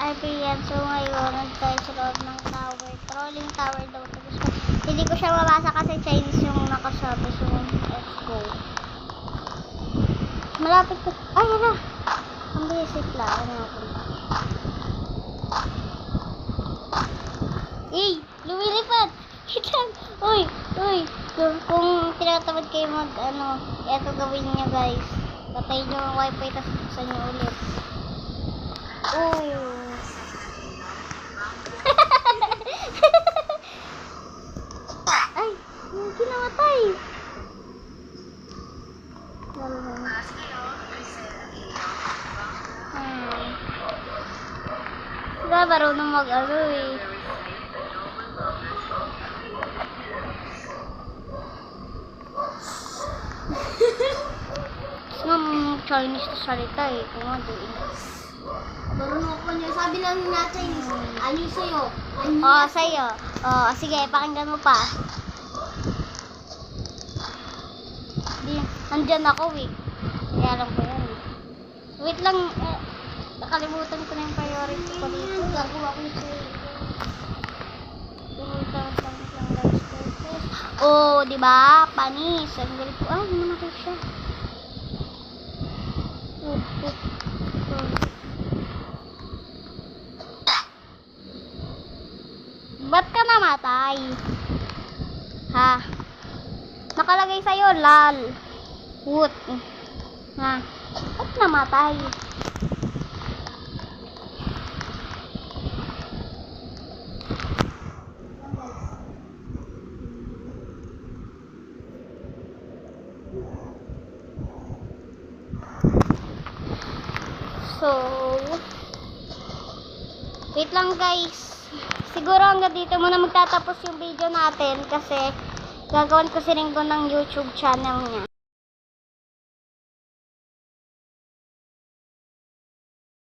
RPM. So ngayon, nandito tayo sa loob ng tower. Trolling tower daw. Tapos, hindi ko siya mabasa kasi Chinese yung nakasabi. So, let's go. Malapit ko. Ay, yan na. Ang basic lang. Ano nga punta? Eh, lumilipad. Wait lang. Uy. Kung tinatamad kayo mag, eto gawin nyo guys. Patayin nyo ang wifi, tapos buksan nyo ulit. Ay, yung kinamatay. Sila marunong mag-ano eh. Chinese na salita eh. Kung ano eh. Marunong ako niya. Sabi lang na Chinese. Anyo sa'yo. Anyo Oo, sa'yo. Oo, sige, pakinggan mo pa. Nandyan ako eh. Kaya alam ko yan eh. Wait lang, nakalimutan ko na yung priority ko dito. Gagawa ko sa'yo. Oh, di ba? Panis. Ang galit ko. Ay, namatay siya. Ba't ka namatay? Ha? Nakalagay sa'yo, lal. Woot. Ha? Ba't namatay? So, wait lang guys. Siguro hanggang dito muna magtatapos yung video natin kasi gagawin ko si Ringo ng YouTube channel niya.